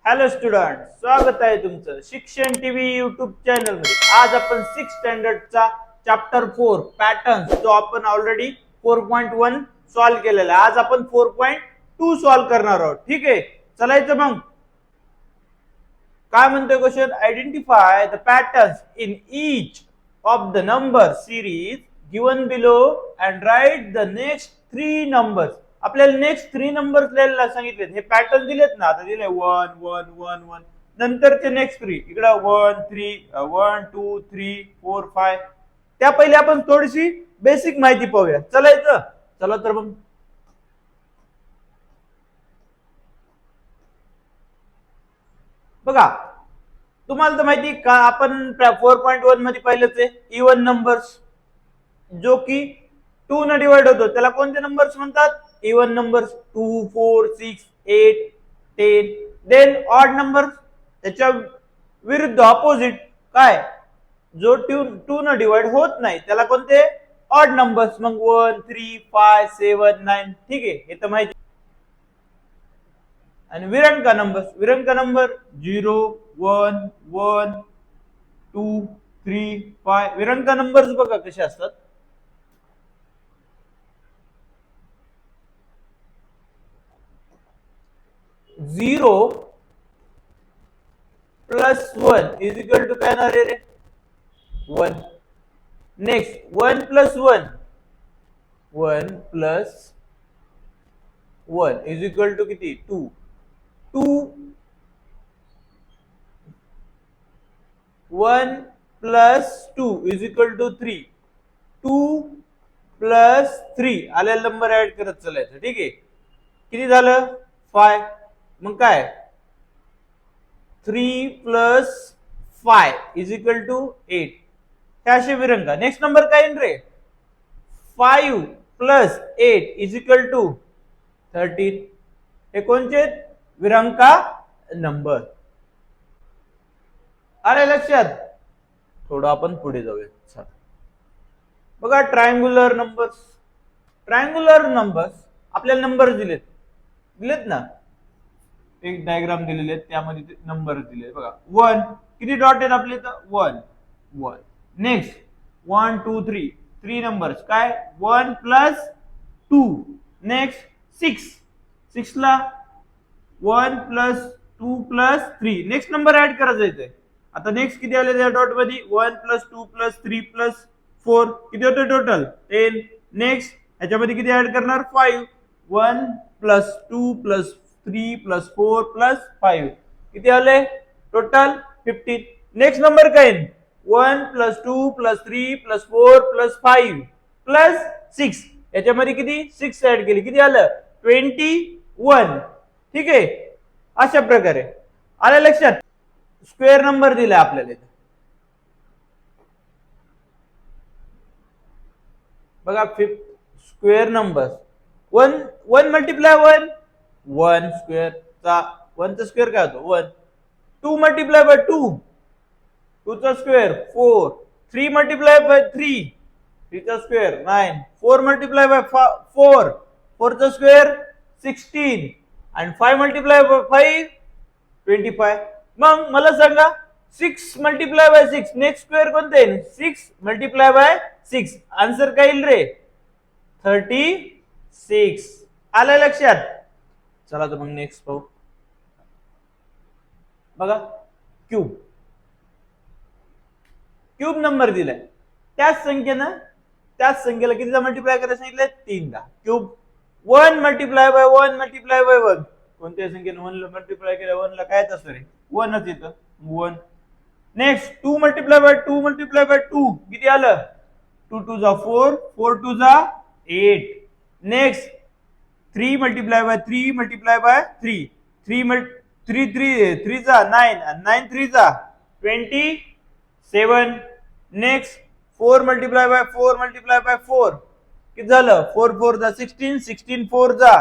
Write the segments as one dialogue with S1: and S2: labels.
S1: Hello student, स्वागत आहे तुमचं शिक्षण टीव्ही युट्यूब चॅनल मध्ये. आज आपण 6th स्टँडर्डचा चॅप्टर 4 पॅटर्न्स जो आपण ऑलरेडी 4.1 सॉल्व्ह केलेला आहे. आज आपण 4.2 सॉल्व्ह करणार आहोत. ठीक आहे, चलायचं मग. काय म्हणतोय question? Identify the patterns in each of the number series given below and write the next 3 numbers. आपल्याला नेक्स्ट 3 नंबर्स लिहायला सांगितलेत. हे पॅटर्न दिलेत ना, आता दिले 1 1 1 1, नंतरचे नेक्स्ट 3 इकडे 1 3 1 2 3 4 5. त्या पहिले आपण थोडीशी बेसिक माहिती पाहूया. चलायचं, चला तर मग. बघा, तुम्हाला तर माहिती का, आपण 4.1 मध्ये पाहिलंच आहे इवन नंबर्स, जो की 2 न डिवाइड होतो त्याला कोणते नंबर्स म्हणतात? Even numbers. 2 4 6 8 10. Then odd numbers, त्याच्या विरुद्ध ऑपोजिट काय, जो 2 न डिवाइड होत नाही त्याला कोणते? Odd numbers. मग 1 3 5 7 9. ठीक आहे, हे तर माहिती. आणि विरंका नंबर 0 1 1 2 3 5. विरंका नंबर्स बघा कसे असतात. 0 प्लस 1 इज इक्वल टू काय येणार रे? 1. Next 1 plus 1 1 plus 1 is equal to किती? 2. 2 1 plus 2 is equal to 3. 2 plus 3 आलेला नंबर ऍड करत चालायचं. ठीक आहे, किती झालं? 5. मग काय? 3 प्लस 5 इज इक्वल टू 8. हे असे विरंका. नेक्स्ट नंबर काय येईल रे? 5 प्लस 8 इज इक्वल टू 13. हे कोणचे? विरंका नंबर. अरे लक्षात? थोडं आपण पुढे जाऊया. बघा, ट्रायंग्युलर नंबर्स आपल्याला नंबर दिलेत ना, एक डायग्राम दिलेले आहेत, त्यामध्ये नंबर दिले. बघा 1 किती डॉट आहेत आपले? तर 1 1. Next 1 2 3 numbers. काय? 1 प्लस 2. नेक्स्ट 6 ला 1 plus 2 plus 3. Next number add करायचा इथे. आता नेक्स्ट किती आले त्या डॉट मध्ये? 1 प्लस 2 प्लस 3 प्लस 4. किती होतं टोटल? 10. नेक्स्ट ह्याच्यामध्ये किती ऍड करणार? 5. 1 प्लस 2 प्लस 3 प्लस 4 प्लस 5. किती आले टोटल? 15. नेक्स्ट नंबर काय? 1 plus 2 plus 3 plus 4 plus 5 plus 6. याच्यामध्ये किती? 6 ऍड केली. किती आलं? 21. ठीक आहे, अशा प्रकारे. आलं लक्षात? स्क्वेअर नंबर दिला आपल्याला इथे. बघा, स्क्वेअर नंबर 1 मल्टिप्लाय 1 स्क्वेअर चा 1 चा स्क्वेअर काय होतो? 1. 2 मल्टिप्लाय बाय 2 चा स्क्वेअर 4. 3 मल्टिप्लाय बाय 3 चा स्क्वेअर 9. 4 मल्टिप्लाय बाय 4 चा स्क्वेअर 16. आणि 5 मल्टिप्लाय बाय 5 25. मग मला सांगा, 6 मल्टिप्लाय बाय 6 नेक्स्ट स्क्वेअर कोणते? 6 मल्टिप्लाय बाय 6. आन्सर काय येईल रे? 36. आलं लक्षात? चला तर मग नेक्स्ट पाहू. बघा, क्यूब नंबर दिलाय. त्याच संख्येला कितीदा मल्टिप्लाय करायला सांगितलंय? 3दा. Cube 1 multiply by 1 multiply by 1. कोणत्याही संख्येने 1 ला मल्टिप्लाय केल्या 1 ला काय असतं रे? 1च येतं. 1. Next 2 multiply by 2 multiply by 2 किती आलं? 2 2 जा 4 4 2 जा 8. Next 3 multiply by 3 multiply by 3 3 जा 9 आणि 9 3 जा 27. Next 4 multiply by 4 multiply by 4 किती झालं? 4 4 जा 16 16 4 जा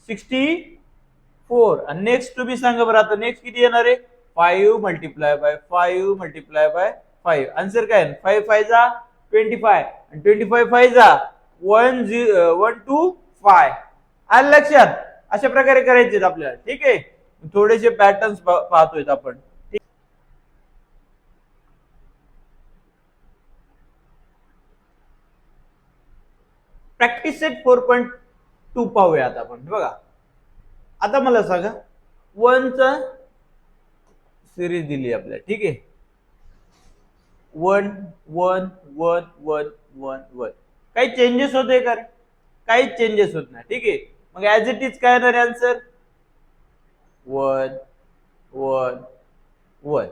S1: 64. आणि नेक्स्ट तुम्ही सांगा बरं, आता नेक्स्ट किती येणार आहे? 5 multiply by 5 multiply by 5. Answer काय? 5 5 जा 25 आणि 25 5 जा 1 2 5. आलं लक्षात? अशा प्रकारे करायचे आपल्याला. ठीक आहे, थोडेसे पॅटर्न्स पाहतोय आपण. प्रॅक्टिस सेट 4.2 पाहूयात आपण. बघा आता मला सांगा, 1 चा सिरीज दिली आपल्याला, ठीक आहे. 1 1 1 1 1 1. काही चेंजेस होते का? काहीच चेंजेस होत नाही, ठीक आहे. मग ऍज इट इज काय येणार आन्सर? 1 1 1.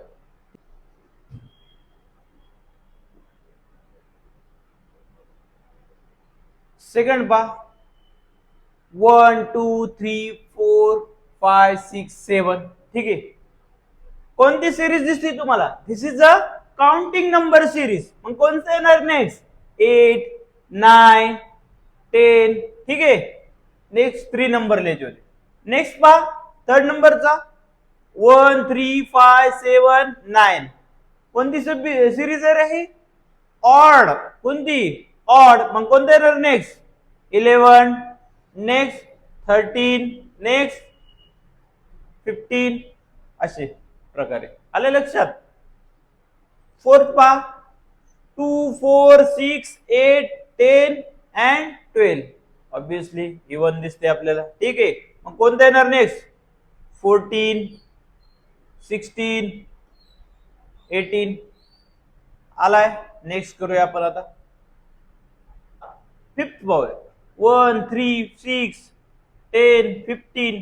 S1: सेकंड पहा, 1 2 3 4 5 6 7, ठीक आहे. कोणती सिरीज दिसली तुम्हाला? This is a counting number series. मग कोणतं येणार नेक्स्ट? 8 9 10, ठीक आहे. नेक्स्ट 3 नंबर लिहायचे होते. नेक्स्ट पहा थर्ड नंबरचा 1 3 5 7 9. कोणती सिरीज आहे रे ही? ऑड. कोणती? ऑड. मग कोणतं येणार नेक्स्ट? 11, नेक्स्ट 13, नेक्स्ट 15, असे प्रकारे. आले लक्षात? फोर्थ पहा, 2 4 6 8 10 अँड 12. ऑब्विसली इवन दिसते आपल्याला, ठीक आहे. मग कोणतं येणार नेक्स्ट? 14 16 18. आलाय. नेक्स्ट करूया आपण आता. Fifth boy 1 3 6 10 15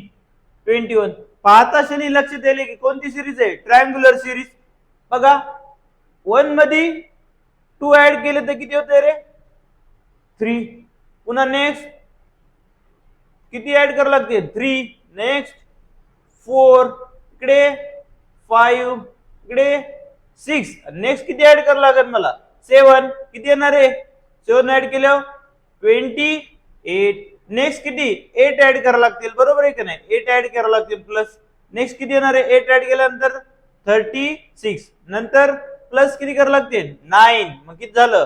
S1: 21. पाहता क्षणी लक्षात येईल की कोणती सिरीज आहे? Triangular series. बघा 1 मध्ये 2 ऍड केले तर किती होते रे? 3. पुन्हा नेक्स्ट किती ऍड करावं लागते? 3. नेक्स्ट 4, इकडे 5, इकडे 6. नेक्स्ट किती ऍड करावं लागेल मला? 7. किती येणार आहे? 7 ऍड केल्यावर 28. नेक्स्ट किती? 8 ऍड करावं लागतील, बरोबर आहे की नाही? 8 ऍड करावं लागतील प्लस. नेक्स्ट किती येणार आहे? 8 ऍड केल्यानंतर 36. नंतर प्लस किती करावं लागतील? 9. मग किती झालं?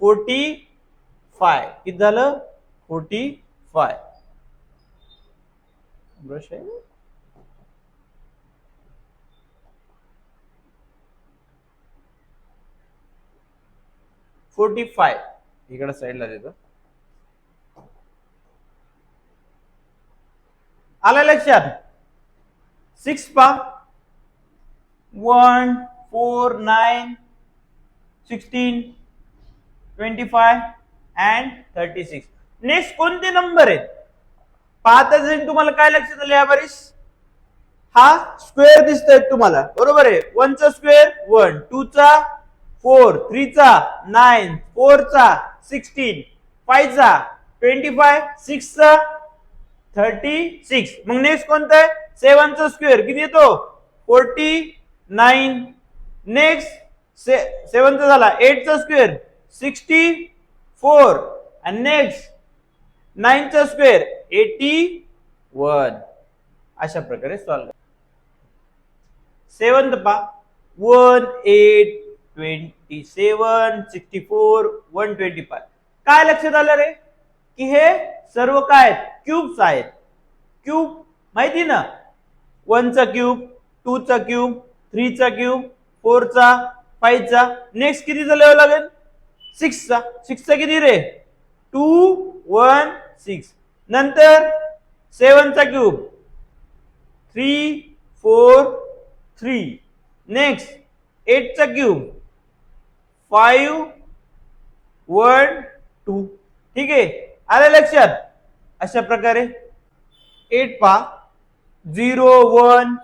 S1: 45. किती झालं? 45. ब्रश आहे? 45. इकडे साईडला देतो. आलं लक्षात? 6 पा 1 4 9 16 25 अँड 36. नेक्स्ट कोणते नंबर आहेत? पाहता जरी तुम्हाला काय लक्षात आलं यावरीस? हा स्क्वेअर दिसतोय तुम्हाला, बरोबर आहे. 1 चा स्क्वेअर 1, 2 चा 4, 3 चा 9, 4 चा 16, 5 चा 25, 6 चा 36. मग नेक्स्ट कोणतं आहे? 7 चा स्क्वेअर किती येतो? 49. नेक्स्ट 7 चा झाला. 8 चा स्क्वेअर 64. आणि नेक्स्ट 9 चा स्क्वेअर 81. अशा प्रकारे सॉल्व्ह. 7th पा 1 8 27 64 125. काय लक्षात आलं रे? की हे सर्व काय आहेत? क्यूब्स आहेत. क्यूब माहिती ना? 1 चा क्यूब, 2 चा क्यूब, 3 चा क्यूब, 4 चा, 5 चा. नेक्स्ट किती लिहावं लागेल? 6 चा. 6 चा किती रे? 2 1 6. नंतर 7 चा क्यूब 3 4 3. नेक्स्ट 8 चा क्यूब 5 1 2. ठीक आहे, आलं लक्षात? अशा प्रकारे 8 पा 0 1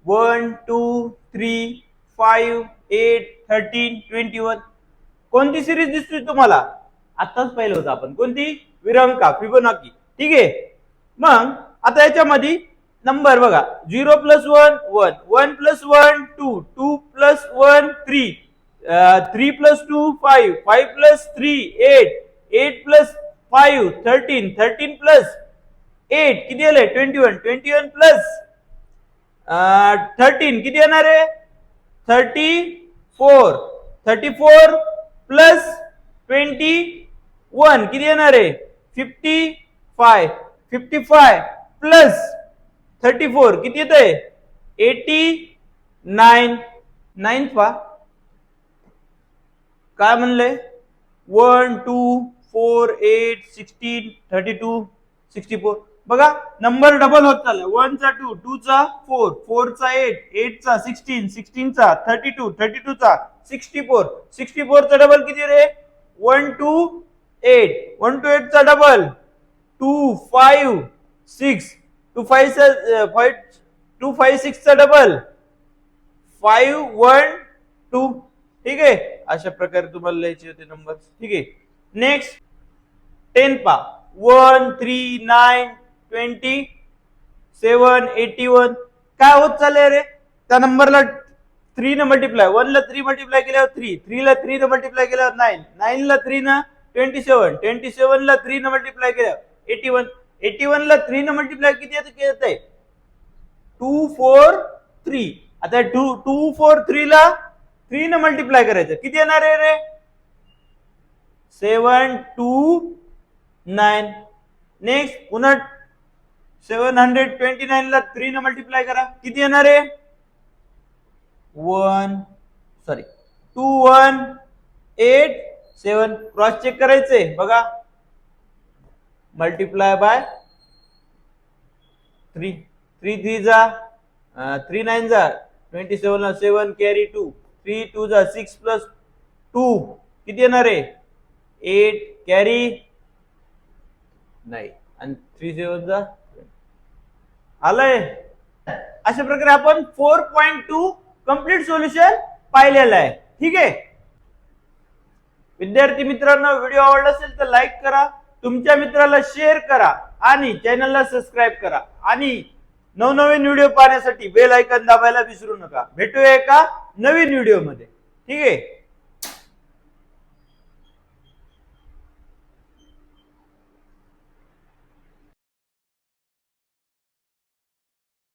S1: 1 2 3 5 8 13 21. कोणती सिरीज दिसतोय तुम्हाला? आताच पाहिलं होतं आपण. कोणती? विरंका, फिबोनाची. ठीक आहे. मग आता याच्यामध्ये नंबर बघा, 0 + 1 1, 1 + 1 2, 2 + 1 3, 3 + 2 5, 5 + 3 8, 8 + 5 13, 13 + 8 किती आले? 21, 21 + 13 किती येणार आहे? 34, 34 + 21 किती येणार आहे? 55, 55 + 34 किती येत आहे 89 नाईन्थ पा काय म्हणलंय 1 2 4 8 16 32 64 बघा नंबर डबल होत चालला 1 चा 2 2 चा 4 4 चा 8 8 चा 16 16 चा 32 32 चा 64 64 चा डबल किती रे 1 2 8 1 2 8 चा डबल 2 5 6 2 5 2 5 6 चा डबल 5 1 2 ठीक आहे अशा प्रकारे तुम्हाला लिहायचे होते नंबर ठीक आहे नेक्स्ट 10 पा 1 3 9 20 7 81 काय होत चाललंय रे त्या नंबरला 3 न मल्टिप्लाय 1 ला 3 मल्टिप्लाय केल्यावर 3 3 ला 3 न मल्टिप्लाय केल्यावर 9 9 ला 3 न 27 27 ला 3 न मल्टिप्लाय केल्यावर 81 81 ला 3 न मल्टिप्लाय किती येत आहे 2 4 3 आता 2 2 4 3 ला 3 न मल्टिप्लाय करायचं किती येणार आहे रे 7 2 9 नेक्स्ट पुन्हा 729 ला 3 न मल्टिप्लाय करा किती येणार आहे 2 1 8 7 क्रॉस चेक करायचे बघा मल्टिप्लाय बाय 3 3 3 जा 3 9 जा 27 ला 7 कॅरी 2 3 2 जा 6 प्लस 2 किती येणार आहे 8 कॅरी नाही आणि 3 7 जा आलंय अशा प्रकारे आपण 4.2 कंप्लीट सोल्युशन पाहिलेलं आहे ठीक आहे विद्यार्थी मित्रांनो व्हिडिओ आवडला असेल तर लाईक करा तुमच्या मित्राला शेअर करा आणि चॅनलला सबस्क्राईब करा आणि नवनवीन व्हिडिओ पाहण्यासाठी बेल आयकॉन दाबायला विसरू नका भेटूया एका नवीन व्हिडिओ मध्ये ठीक आहे